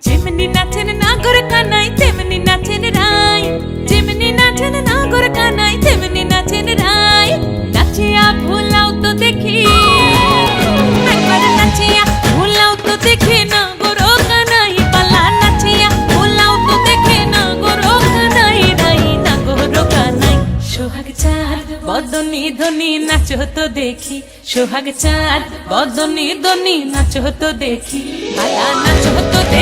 যেমনি নাচেন নাগর কানাই তেমনি নাচেন রাই, যেমনি নাচেন নাগর কানাই তেমনি নাচেন রাই। নাচিয়া ভুলাও তো দেখি, একবার নাচিয়া ভুলাও তো দেখি নাগর কানাই পালা, নাচিয়া ভুলাও তো দেখি নাগর কানাই রাই, নাগর কানাই। সোহাগ চাঁদ বদনি ধনি নাচো তো দেখি, সোহাগ চাঁদ বদনি ধনি নাচো তো দেখি, পালা নাচো তো দেখি।